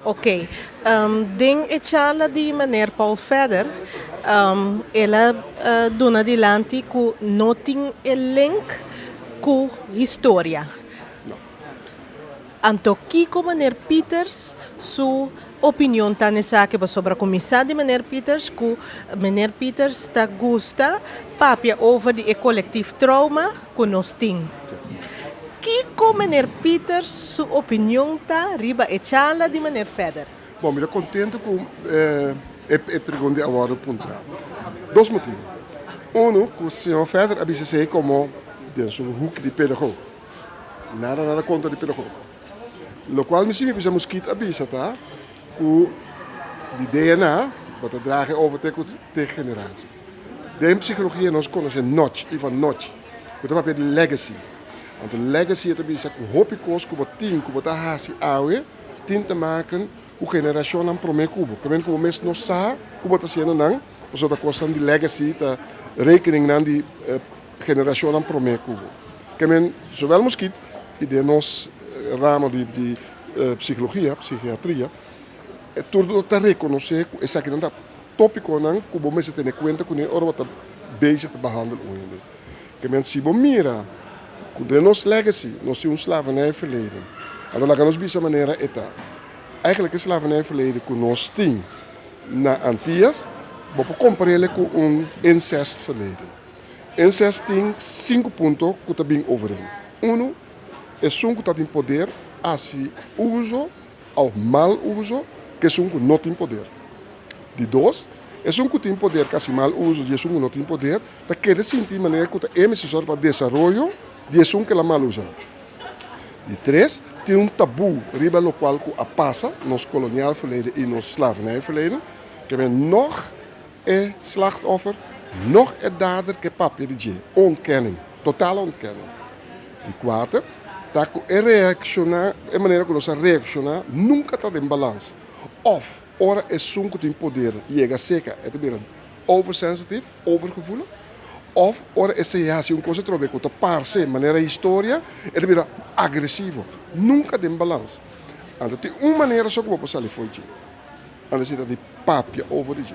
Oké, ding echala di meneer Paul verder. Ela dona di lanti ku noting e link ku historia. No. Anto kiko meneer Peters su opinion ta ne sake ba sobre comissar de meneer Peters ku meneer Peters ta gusta papia over die collectief trauma ku nos ting. Kiko meneer Peters su opinion ta riba echala di meneer verder. Bom, eu estou contente com a pergunta agora pontual. Dois motivos. Um, que o senhor Feder abisse como dentro do hook de pedagogo. Nada contra de pedagogo. Lo qual misschien bisa mosquito abisse, tá? Que de DNA wat het dragen over de generatie. De psychologie nós conhecemos notch, Ivan notch. Dat is de legacy. Want de legacy het abisse que hopicos, que botin, que botar hasi awe, tin te maken o generação não promete cubo. Que vem como mês não sabe como está sendo não, por isso costa de legacy, da rekening não de generação não promete cubo. Que vem zowel mosquito e de nós ramo de psicologia, psiquiatria, tudo está reconhecer essa que não está tópico não, como mês tem conta com o ora está bezig te behandelen hoje. Que vem se bom mira, com de nós legacy, nós temos slavernij verleden. En dan gaan we op deze manier eten. Eigenlijk is slavernijverleden con ons tien na Antillas, maar we compareren met een incestverleden. Incest tem 5 pontos que está bem overeen. Um é que está em poder, assim uso ou mal uso, que que não tem poder. De dois, é que tem poder, que assim mal uso, e que não tem poder, da quer sentir maneira que é necessário para desenvolvimento, de que ela mal usa. De três, tem tabu riba lo qual a passa nos koloniaal verleden en nos slavernijverleden. Que men nog een slachtoffer, nog een dader que papier de ontkenning, totale ontkenning. Die kwater, dat een reaccionar, een manier que nós reaccionar, nunca está em balans. Of ora é sunco tem poder, chega seca, é também oversensitief, overgevoelig. Of ora essa reação um coisa trobe com a parse maneira história é também agressivo, nunca tem balanço. Então tem uma maneira só que você ali foi de, anda se de papia over de.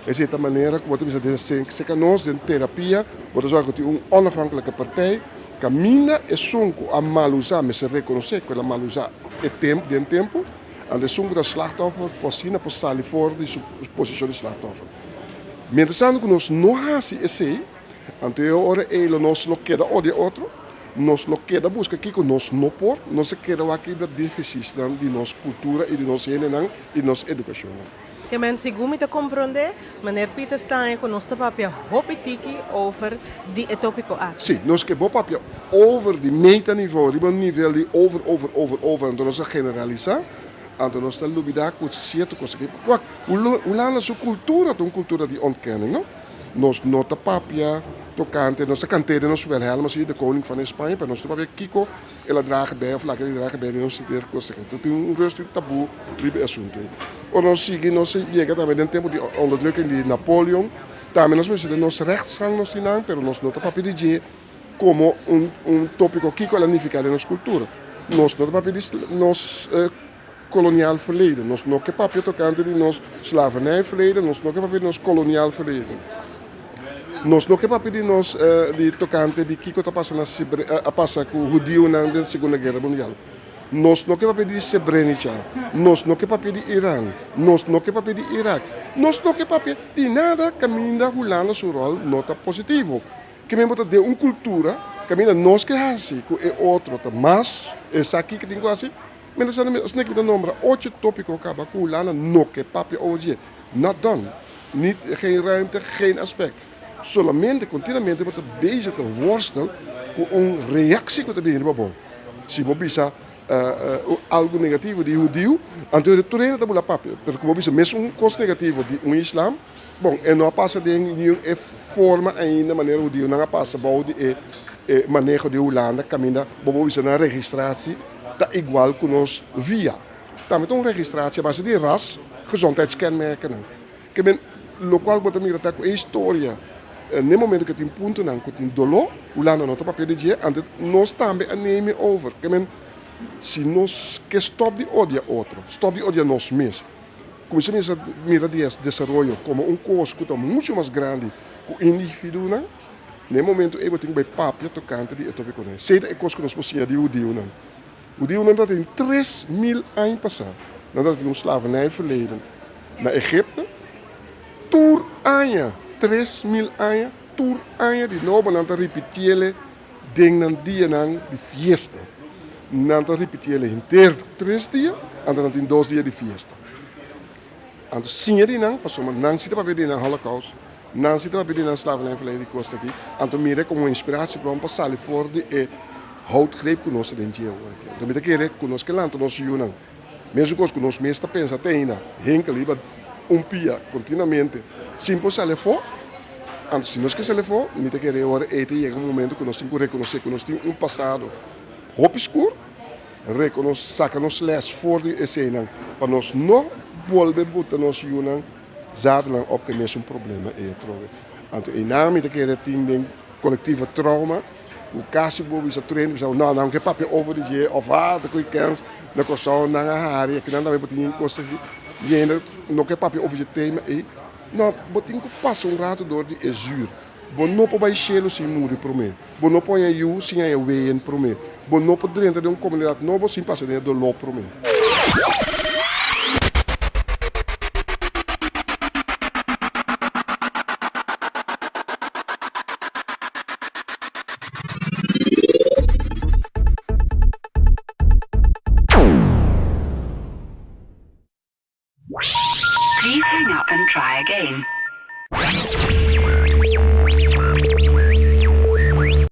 Essa é a maneira que você dizer que nós em terapia, você só que tem onafhankelijke partij, caminha é sunco a mal usar, mas se reconhecer que ela mal usar é tempo, de tempo, anda sunco da slachtoffer, possina passar fora de sua posição de slachtoffer. Mientras tanto que nós não hacemos esse anterior ele nos lo queda o de outro, nos lo queda busca aqui que nós não por, nós queda aqui para déficits de nossa cultura e de nossa higiene e nossa educação. Que men sigumi te compreender, meneer Pieter staan con nostra papia hopitiki over die etopico act. Sim, nós que bom papel over de metaniveau, de nível de over, então nós generalizar, então nós está lubida com certo coisa que, o lá na sua cultura, uma cultura de ontkenning, não? Nós nota papia, tocante, nós canteren nós wel helemaal zie de koning van Spanje, maar nós papia Kiko, ela dragen bij of laten die dragen bij die nós ter coisa que dat um rustig tabu ribe assunto. O nós seguir nós chega também no tempo de onderdrukking de Napoleon, também nós precisamos nós rechtsgang nós tinang, pero nós nota papia de como tópico Kiko ela unificar em nossa cultura. Nós nota papia de nós koloniaal verleden, nós não que papia tocante de nós slavernijverleden, nós não que papia de nós koloniaal verleden. Nós não queremos pedir nós de tocante de que está passando a passar com o judeu na Segunda Guerra Mundial. Nós não queremos pedir Srebrenica. Nós não queremos pedir Irã. Nós não queremos pedir Iraque. Nós não queremos pedir de nada caminha rolando seu rol nota positivo. Que mesmo de uma cultura caminha nós que assim com é outro, mas essa aqui que tem quase. Mas se não nombra 8 tópicos acaba com rolando não que papel hoje. Not done. Niet geen ruimte, geen aspect. Solamente, continuamente, wordt bezig te worstelen met een reactie wat er binnen bom. Se você bisa algo negativo de judeu, então tu reina da bula papi, porque você bisa mesmo coisa negativo de islam, bom, e não passa de nenhuma forma ainda maneira judeu não passa bom de manejo de Holanda, caminha, você bisa na registratie, tá igual que nós via. Também tem uma registratie base de ras, gezondheidskenmerken, que ben local bota migrata com história. No momento que tem ponto não que tem dolor, o lá não está papel de dia, antes nós também aneme over. Que men se nós que stop de odiar outro, stop de odiar nós mesmos. Começamos a mirar o desenvolvimento como coisa que está muito mais grande que o indivíduo, né? No momento eu tenho bem papo tocante de etope com ele. Seita é coisa que nós podemos de Udio não. Udio não tem 3.000 anos passado. Não tem slavernij verleden. Na Egipte, tour anos, 3.000 anos, tour anos de novo não te repetile dingen dia nang de fiesta. Não te repetile inteiro 3 dias, então tem 2 dias de fiesta. Então sim de nang, passou mas não se te papel de nang Holocaust. Não se trata de een slavernij die kost aqui. Então mire como inspiratie para passar ali fora de houtgreep que nós temos hoje. Então mire que conosco que lá nós junam. Mesmo que nós mesmo pensa tem ainda, henkel liba pia continuamente. Simples ali fora. Então se nós que ali fora, mire que agora chega momento que nós temos que reconhecer que nós temos passado hoop escuro. Reconhecer saca nos les fora de cena para nós não volver botar nós junam. Zaterdag op een probleem trouwen. Anto in naam de keer team collectieve trauma. O caso bobo is trainen zo nou que papje over die je of de goeie kans dan kost zo na haar je kan dan weer botin kost je nog que papje over je thema nou botin ko pas rato door die zuur. Bonopo bij chelo sin muri prome. Bonopo je sim je ween prome. Bonopo drente de comunidade novo sin passe de lo prome.